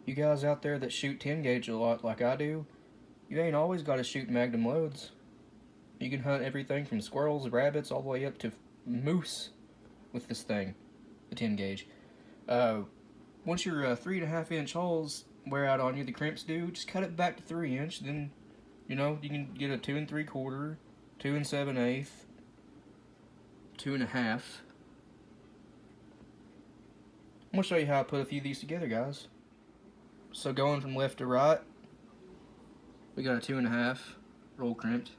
You guys out there that shoot 10 gauge a lot like I do, you ain't always got to shoot magnum loads. You can hunt everything from squirrels, rabbits, all the way up to moose with this thing, the 10 gauge. Uh, Once your 3.5 inch holes wear out on you, the crimps do, just cut it back to 3 inch. Then, you can get a 2 3/4, 2 7/8, 2.5. I'm gonna show you how I put a few of these together, guys. So going from left to right, we got a 2.5 roll crimped.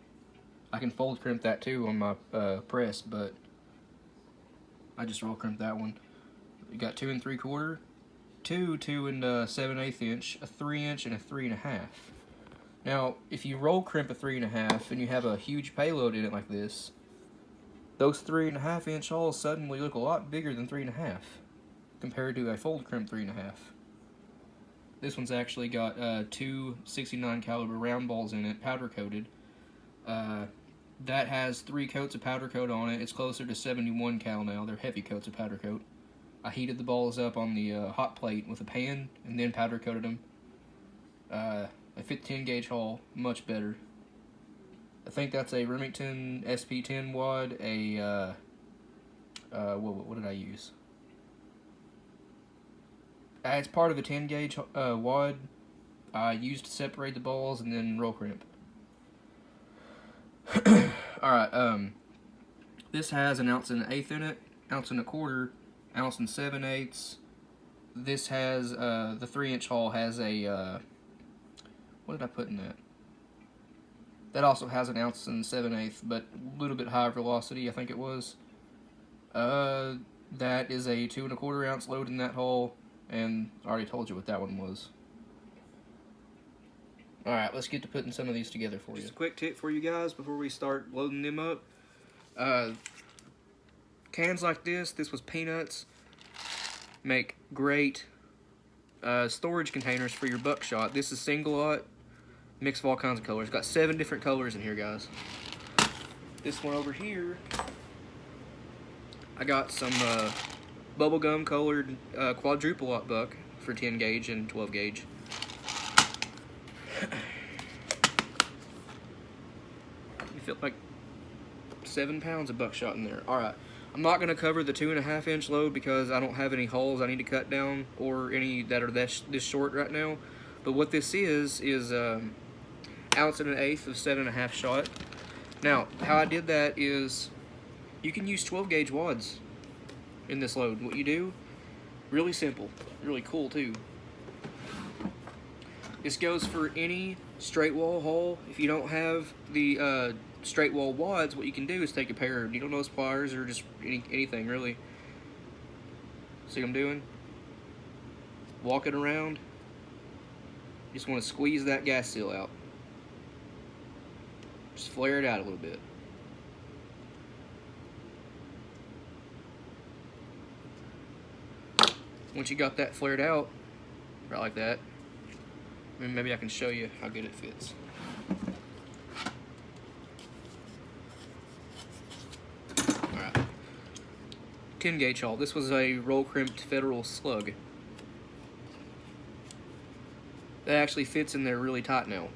I can fold crimp that too on my press, but I just roll crimp that one. We got 2 3/4, 2 7/8 inch, a 3 inch, and a 3.5. Now, if you roll crimp a 3.5 and you have a huge payload in it like this, those 3.5 inch holes suddenly look a lot bigger than 3.5 compared to a fold crimp 3.5. This one's actually got two 69 caliber round balls in it, powder coated. That has 3 coats of powder coat on it. It's closer to 71 cal now. They're heavy coats of powder coat. I heated the balls up on the hot plate with a pan and then powder coated them. A 15 gauge haul, much better. I think that's a Remington SP10 wad. What did I use? It's part of a 10 gauge wad. I used to separate the balls and then roll crimp. Alright, this has an 1.1 ounce in it, 1.25 ounce, 1.7/8. This has, the 3 inch haul has a, what did I put in that? That also has an 1.7/8 ounce, but a little bit higher velocity, I think it was. That is a 2.25 ounce load in that haul, and I already told you what that one was. Alright, let's get to putting some of these together for you. Just a quick tip for you guys before we start loading them up. Cans like this was Peanuts, make great storage containers for your buckshot. This is single lot, mix of all kinds of colors. Got 7 different colors in here, guys. This one over here, I got some bubblegum colored quadruple lot buck for 10 gauge and 12 gauge. You feel like 7 pounds of buckshot in there. Alright, I'm not going to cover the 2.5 inch load because I don't have any holes I need to cut down or any that are this short right now. But what this is 1.1 ounce of 7.5 shot. Now, how I did that is you can use 12 gauge wads in this load. What you do, really simple, really cool too. This goes for any straight wall hole. If you don't have the straight wall wads, what you can do is take a pair of needle nose pliers or just anything really. See what I'm doing? Walk it around. You just want to squeeze that gas seal out. Just flare it out a little bit. Once you got that flared out, right like that, maybe I can show you how good it fits. Alright. 10 gauge haul. This was a roll crimped Federal Slug. That actually fits in there really tight now.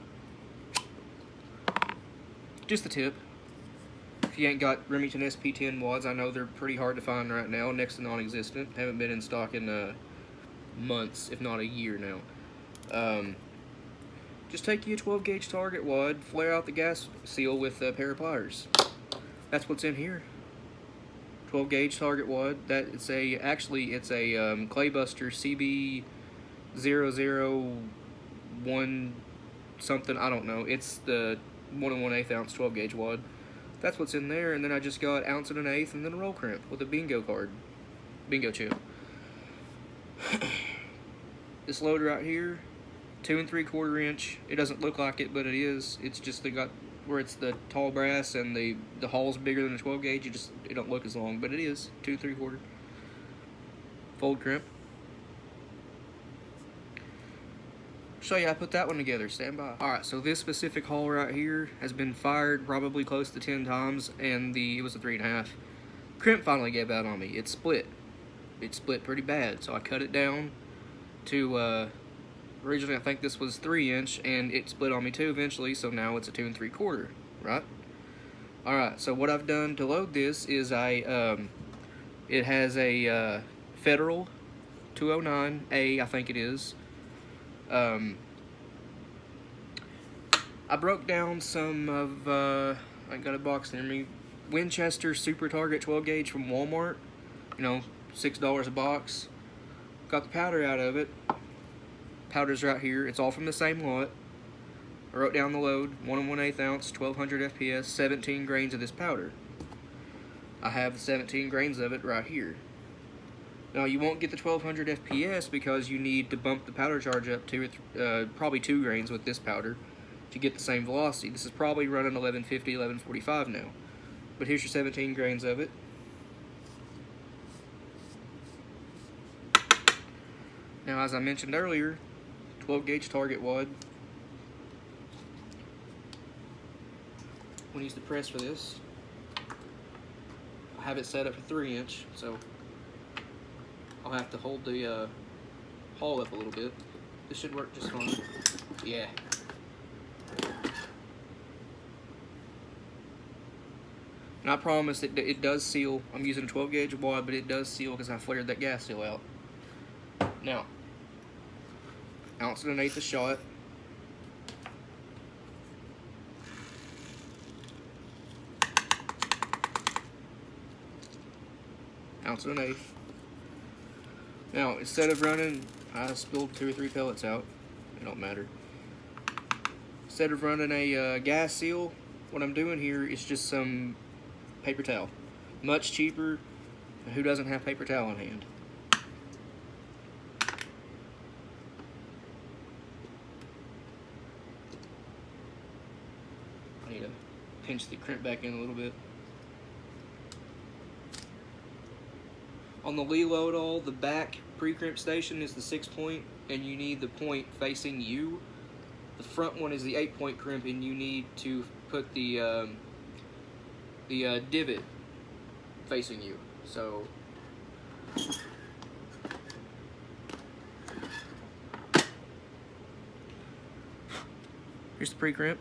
Just the tip. If you ain't got Remington SP10 wads, I know they're pretty hard to find right now, next to non-existent. Haven't been in stock in months, if not a year now. Just take you a 12 gauge target wad, flare out the gas seal with a pair of pliers. That's what's in here. 12 gauge target wad. That it's a Claybuster CB001 something, I don't know. It's the 1 1/8 ounce 12 gauge wad. That's what's in there, and then I just got 1.1 ounce and then a roll crimp with a bingo card. Bingo chip. This load right here, 2 3/4 inch. It doesn't look like it, but it is. It's just they got where it's the tall brass and the hull's bigger than the 12 gauge. It don't look as long, but it is 2 3/4. Fold crimp. Show you how I put that one together. Stand by. Alright, so this specific haul right here has been fired probably close to 10 times, and it was a 3.5. Crimp finally gave out on me. It split. It split pretty bad, so I cut it down to Originally, I think this was 3-inch, and it split on me too eventually, so now it's a 2 3/4, right? Alright, so what I've done to load this is it has a Federal 209A, I think it is. I broke down some of, I got a box near me, Winchester Super Target 12 gauge from Walmart, you know, $6 a box. Got the powder out of it. Powder's right here. It's all from the same lot. I wrote down the load, 1 1/8 ounce, 1200 FPS, 17 grains of this powder. I have the 17 grains of it right here. Now you won't get the 1200 FPS because you need to bump the powder charge up to probably 2 grains with this powder to get the same velocity. This is probably running 1150, 1145 now. But here's your 17 grains of it. Now, as I mentioned earlier, 12 gauge target wad. We'll use the press for this. I have it set up for 3-inch, so I'll have to hold the haul up a little bit. This should work just fine. Yeah. And I promise it does seal. I'm using a 12 gauge wad, but it does seal because I flared that gas seal out. Now, 1 1/8 a shot. Ounce and 1/8. Now, instead of running, I spilled 2 or 3 pellets out. It don't matter. Instead of running a gas seal, what I'm doing here is just some paper towel. Much cheaper. Who doesn't have paper towel in hand? I need to pinch the crimp back in a little bit. On the Lee Load-All, the back pre-crimp station is the 6-point, and you need the point facing you. The front one is the 8-point crimp, and you need to put the divot facing you. So here's the pre-crimp.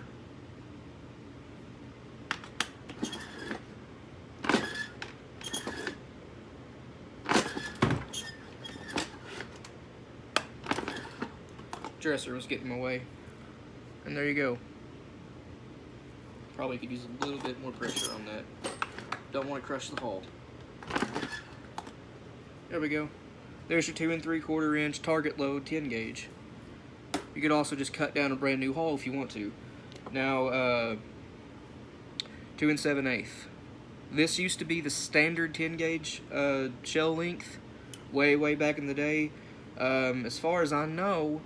Dresser was getting in my way. And there you go. Probably could use a little bit more pressure on that. Don't want to crush the hull. There we go. There's your 2 3/4 inch target load 10 gauge. You could also just cut down a brand new hull if you want to. Now, 2 7/8. This used to be the standard 10 gauge shell length way back in the day. As far as I know,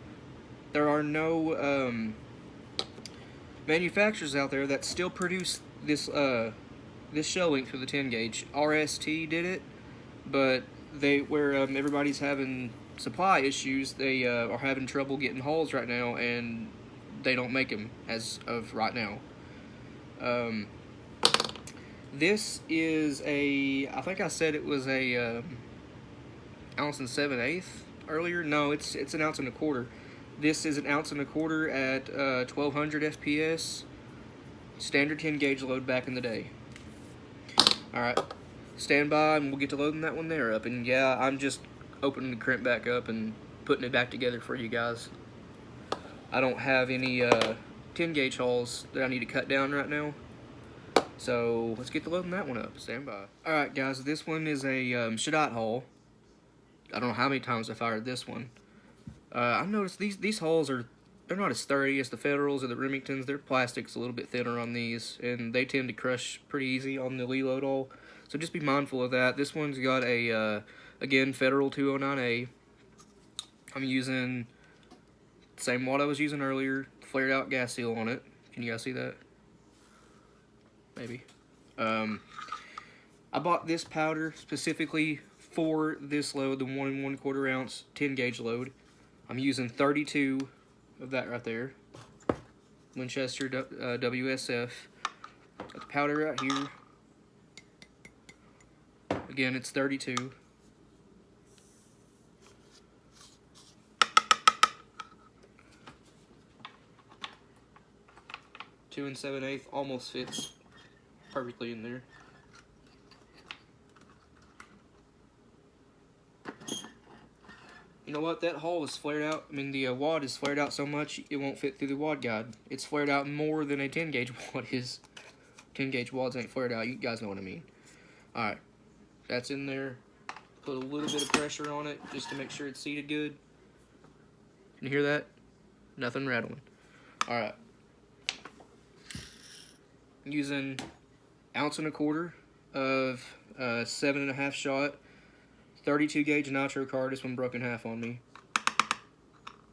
there are no manufacturers out there that still produce this this shell length for the 10 gauge. RST did it, but where everybody's having supply issues, they are having trouble getting hulls right now, and they don't make them as of right now. This is I think I said it was a 1 7/8 earlier. No, it's 1 1/4 ounce. This is 1 1/4 ounce at 1200 FPS. Standard 10 gauge load back in the day. Alright, stand by and we'll get to loading that one there up. And yeah, I'm just opening the crimp back up and putting it back together for you guys. I don't have any 10 gauge hulls that I need to cut down right now. So let's get to loading that one up. Stand by. Alright guys, this one is a Shadot hull. I don't know how many times I fired this one. I noticed these hulls they're not as sturdy as the Federals or the Remingtons. Their plastic's a little bit thinner on these, and they tend to crush pretty easy on the Lee Load-All. So just be mindful of that. This one's got a, again, Federal 209A. I'm using the same wad I was using earlier, flared out gas seal on it. Can you guys see that? Maybe. I bought this powder specifically for this load, the 1 1/4 ounce 10 gauge load. I'm using 32 of that right there. Winchester WSF. Got the powder right here. Again, it's 32. 2 7/8 almost fits perfectly in there. You know what? That hole is flared out. I mean, the wad is flared out so much it won't fit through the wad guide. It's flared out more than a 10 gauge wad is. 10 gauge wads ain't flared out. You guys know what I mean. Alright. That's in there. Put a little bit of pressure on it just to make sure it's seated good. Can you hear that? Nothing rattling. Alright. Using 1.25 ounces of 7.5 shot 32 gauge nitro card. This one broke in half on me.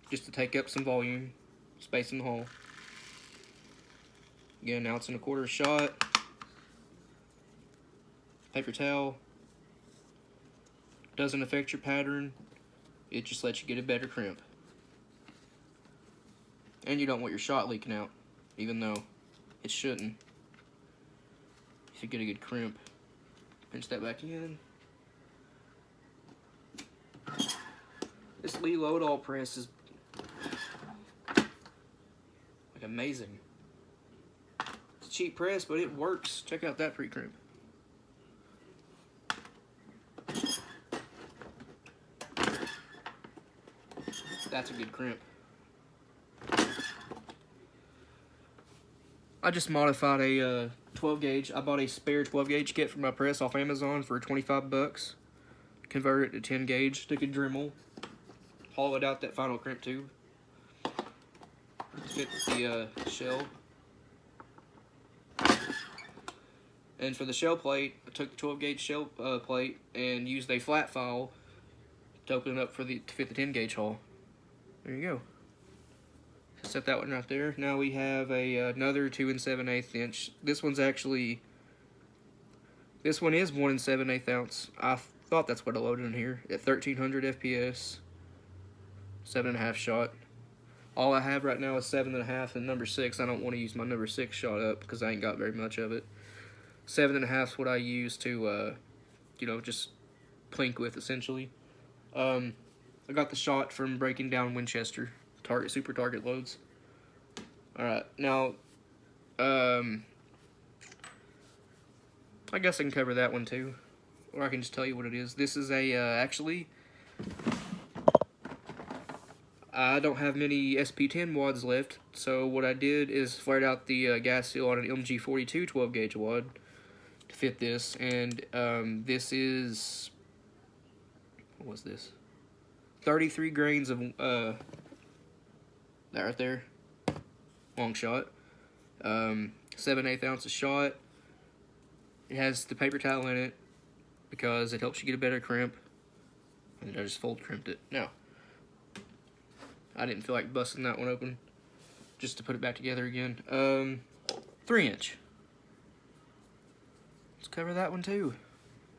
Just to take up some volume, space in the hole. Again, 1.25 ounces shot. Paper towel. Doesn't affect your pattern. It just lets you get a better crimp. And you don't want your shot leaking out, even though it shouldn't. If you get a good crimp, pinch that back in. This Lee Lodahl press is like amazing. It's a cheap press, but it works. Check out that pre-crimp. That's a good crimp. I just modified a 12 gauge. I bought a spare 12 gauge kit for my press off Amazon for 25 bucks. Converted it to 10 gauge, stick a Dremel, hollowed out that final crimp tube, fit the shell. And for the shell plate, I took the 12 gauge shell plate and used a flat file to open it up to fit the 10 gauge hole. There you go. Set that one right there. Now we have another 2 7/8 inch. This one is 1 7/8 ounce. I thought that's what I loaded in here at 1300 FPS, 7.5 shot. All I have right now is 7.5 and number 6. I don't want to use my number 6 shot up because I ain't got very much of it. 7.5 is what I use to, you know, just plink with essentially. I got the shot from breaking down Winchester super target loads. All right, now, I guess I can cover that one too. Or I can just tell you what it is. This is actually, I don't have many SP10 wads left, so what I did is flared out the gas seal on an MG42 12 gauge wad to fit this, and this is, what was this? 33 grains of, that right there, long shot, 7/8 ounces shot. It has the paper towel in it, because it helps you get a better crimp. And I just fold crimped it. Now, I didn't feel like busting that one open just to put it back together again. 3 inch. Let's cover that one too.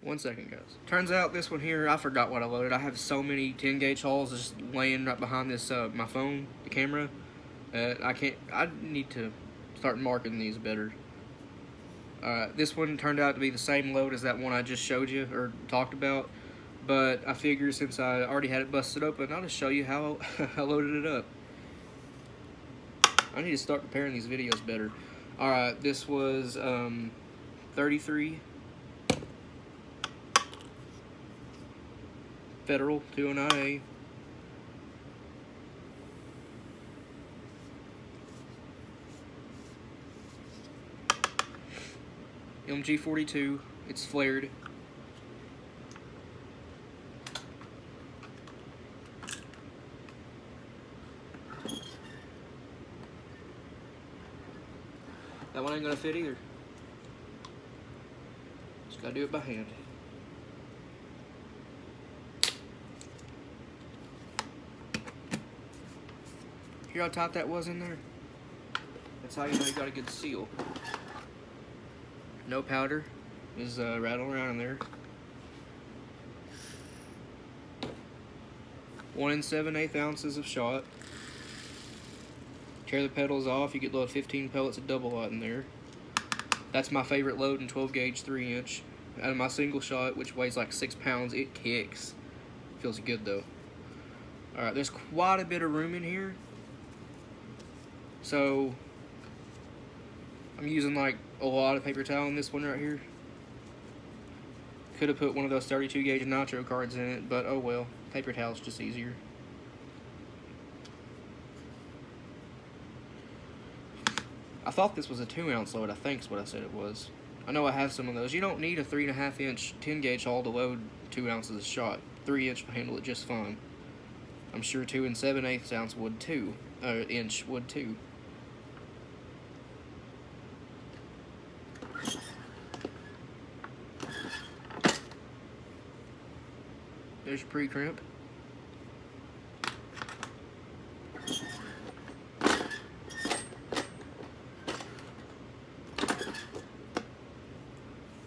1 second, guys. Turns out this one here, I forgot what I loaded. I have so many 10 gauge holes just laying right behind this my phone, the camera. I need to start marking these better. This one turned out to be the same load as that one I just showed you or talked about, but I figured since I already had it busted open, I'll just show you how I loaded it up. I need to start preparing these videos better. Alright, this was 33 Federal 209A. MG42, it's flared. That one ain't gonna fit either. Just gotta do it by hand. Hear how tight that was in there? That's how you know you got a good seal. No powder is rattling around in there. 1 7/8 ounces of shot. Tear the pedals off, you get load 15 pellets of double aught in there. That's my favorite load in 12 gauge 3 inch. Out of my single shot, which weighs like 6 pounds, it kicks. Feels good though. Alright, there's quite a bit of room in here. So, I'm using like a lot of paper towel in this one right here. Could have put one of those 32 gauge nitro cards in it, but oh well. Paper towel's just easier. I thought this was a 2-ounce load, I think is what I said it was. I know I have some of those. You don't need a 3.5 inch 10 gauge haul to load 2 ounces of shot. 3 inch will handle it just fine. I'm sure 2 7/8 ounce would too. Inch would too. There's your pre-crimp.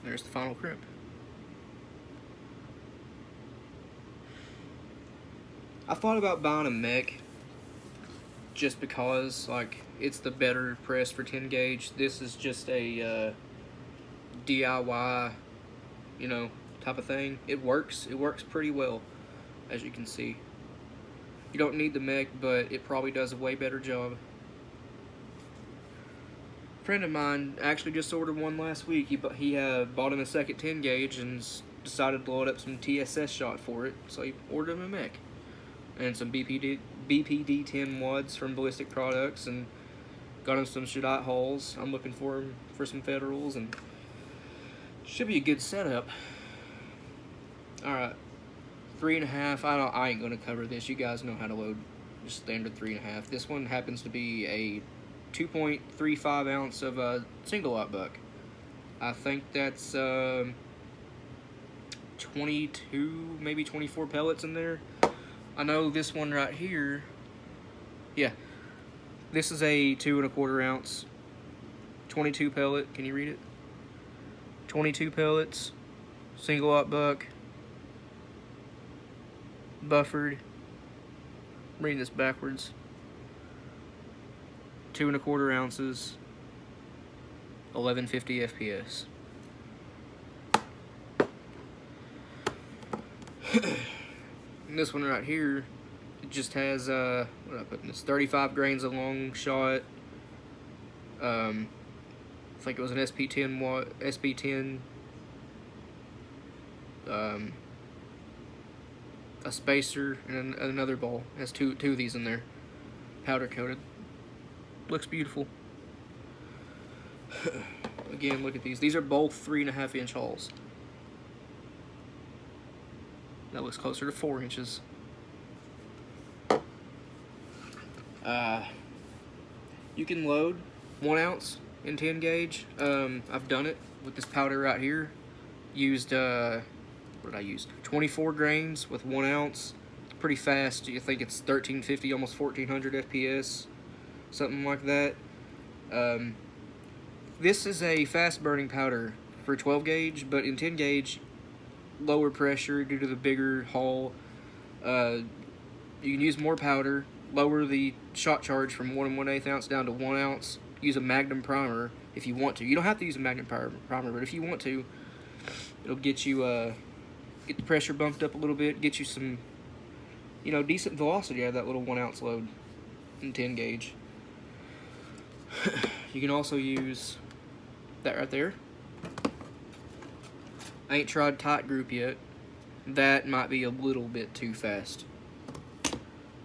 There's the final crimp. I thought about buying a mech just because, like, it's the better press for 10 gauge. This is just a DIY, you know, type of thing. It works pretty well, as you can see. You don't need the mech, but it probably does a way better job. A friend of mine actually just ordered one last week. He bought him a second 10 gauge and decided to load up some TSS shot for it, so he ordered him a mech. And some BPD 10 wads from Ballistic Products, and got him some Shadite hulls. I'm looking for him for some Federals, and should be a good setup. Alright, 3.5. I ain't gonna cover this. You guys know how to load just standard 3.5. This one happens to be a 2.35 ounce of a single aught buck. I think that's 22, maybe 24 pellets in there. I know this one right here, yeah, this is a 2 1/4 ounce, 22 pellet. Can you read it? 22 pellets, single aught buck, buffered. I'm reading this backwards. 2 1/4 ounces, 1150 FPS. And this one right here, it just has what did I put in this? 35 grains of long shot. I think it was an SP10, a spacer, and another ball. It has two of these in there, powder coated. Looks beautiful. Again, look at these. These are both 3.5 inch hulls. That looks closer to 4 inches. You can load 1 ounce in 10 gauge. I've done it with this powder right here. Used, what did I use? 24 grains with 1 ounce. It's pretty fast. You think it's 1350, almost 1400 FPS. Something like that. This is a fast burning powder for 12 gauge, but in 10 gauge, lower pressure due to the bigger hull. You can use more powder, lower the shot charge from 1 1/8 ounce down to 1 ounce. Use a magnum primer if you want to. You don't have to use a magnum primer, but if you want to, it'll get you get the pressure bumped up a little bit, get you some, you know, decent velocity out of that little 1 ounce load in 10 gauge. You can also use that right there. I ain't tried tight group yet. That might be a little bit too fast.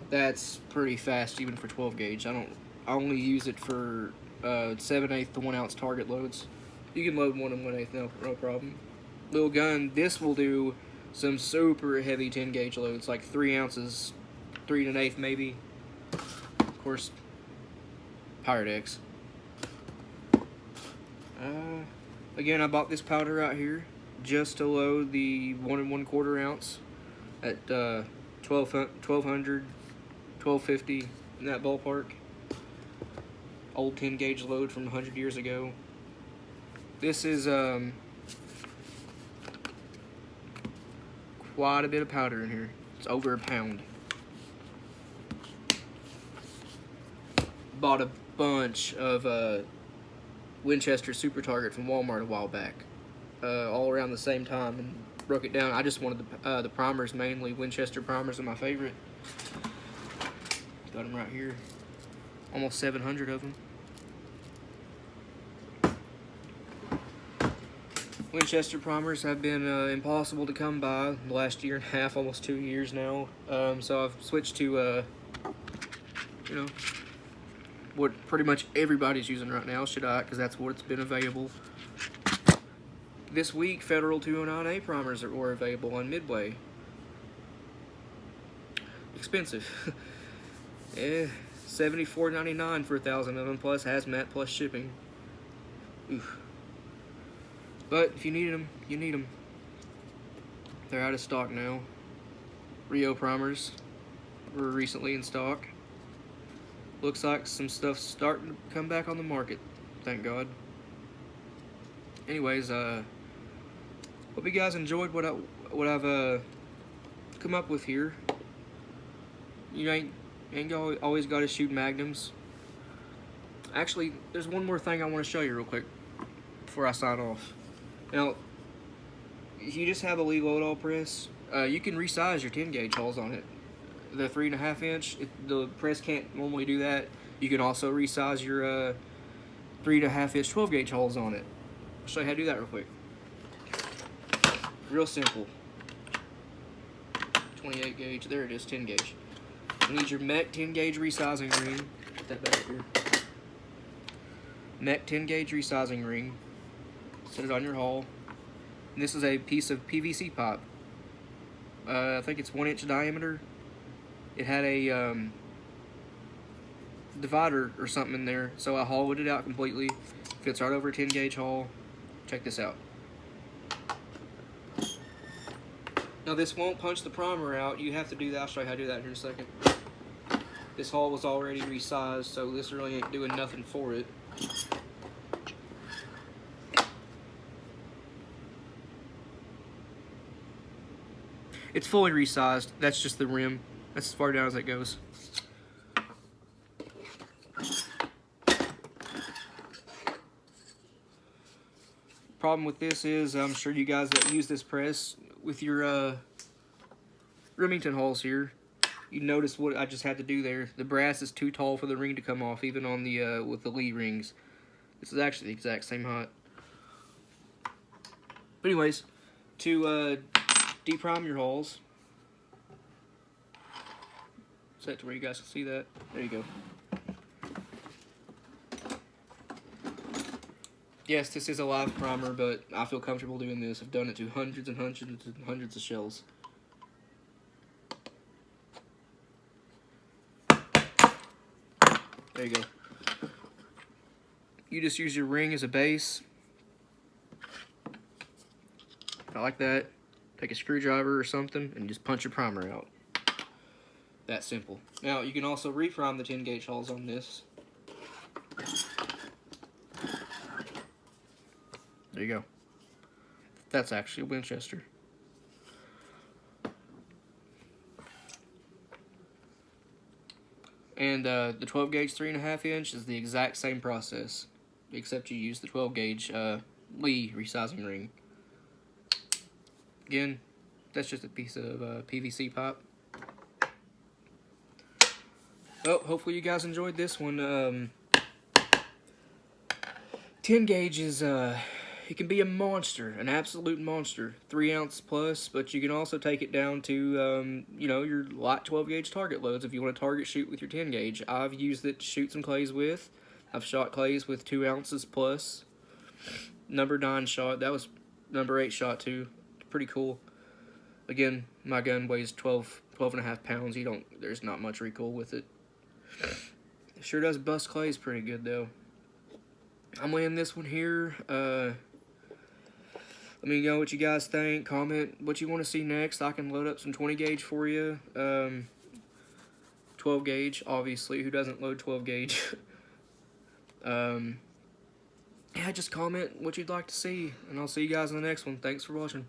That's pretty fast even for 12 gauge. I only use it for 7/8 to 1 ounce target loads. You can load 1 1/8, no problem. Little gun, this will do some super heavy 10 gauge loads, like 3 ounces, 3 1/8 maybe. Of course, Pyrex. Again, I bought this powder out here just to load the 1 1/4 ounce at 1200, 1250, in that ballpark. Old 10 gauge load from 100 years ago. This is quite a bit of powder in here. It's over a pound. Bought a bunch of Winchester Super Target from Walmart a while back, all around the same time, and broke it down. I just wanted the primers mainly. Winchester primers are my favorite. Got them right here. Almost 700 of them. Winchester primers have been impossible to come by the last year and a half, almost 2 years now. So I've switched to, you know, what pretty much everybody's using right now, because that's what's been available. This week, Federal 209A primers were available on Midway. Expensive. $74.99 for 1,000 of them, plus hazmat, plus shipping. Oof. But if you need them, you need them. They're out of stock now. Rio primers were recently in stock. Looks like some stuff's starting to come back on the market. Thank God. Anyways, hope you guys enjoyed what I've come up with here. You ain't always got to shoot magnums. Actually, there's one more thing I want to show you real quick before I sign off. Now, if you just have a legal load-all press, you can resize your 10 gauge holes on it. The 3.5 inch, the press can't normally do that. You can also resize your 3.5 inch 12 gauge holes on it. I'll show you how to do that real quick. Real simple. 28 gauge, there it is, 10 gauge. You need your Mech 10 gauge resizing ring. Put that back here. Mech 10 gauge resizing ring. Set it on your hull. And this is a piece of PVC pipe. I think it's 1 inch diameter. It had a divider or something in there, so I hollowed it out completely. Fits right over a 10 gauge hull. Check this out. Now this won't punch the primer out. You have to do that. I'll show you how to do that here in a second. This hull was already resized, so this really ain't doing nothing for it. It's fully resized. That's just the rim. That's as far down as it goes. Problem with this is, I'm sure you guys that use this press with your Remington hulls here, you notice what I just had to do there. The brass is too tall for the ring to come off, even on the with the Lee rings. This is actually the exact same height. But anyways, to deprime your hulls, set to where you guys can see that. There you go. Yes, this is a live primer, but I feel comfortable doing this. I've done it to hundreds and hundreds and hundreds of shells. There you go. You just use your ring as a base. I like that. Take a screwdriver or something and just punch your primer out. That simple. Now, you can also reprime the 10 gauge hulls on this. There you go. That's actually a Winchester. And the 12 gauge 3.5 inch is the exact same process, except you use the 12 gauge Lee resizing ring. Again, that's just a piece of PVC pipe. Well, hopefully you guys enjoyed this one. 10 gauge is, it can be a monster, an absolute monster. 3 ounce plus, but you can also take it down to, you know, your light 12 gauge target loads if you want to target shoot with your 10 gauge. I've used it to shoot some clays with. I've shot clays with 2 ounces plus. Number 9 shot, that was number 8 shot too. Pretty cool. Again, my gun weighs 12.5 pounds. There's not much recoil with it. It sure does bust clays pretty good though. I'm laying this one here. Let me know what you guys think. Comment what you want to see next. I can load up some 20 gauge for you. 12 gauge, obviously. Who doesn't load 12 gauge? Yeah, just comment what you'd like to see, and I'll see you guys in the next one. Thanks for watching.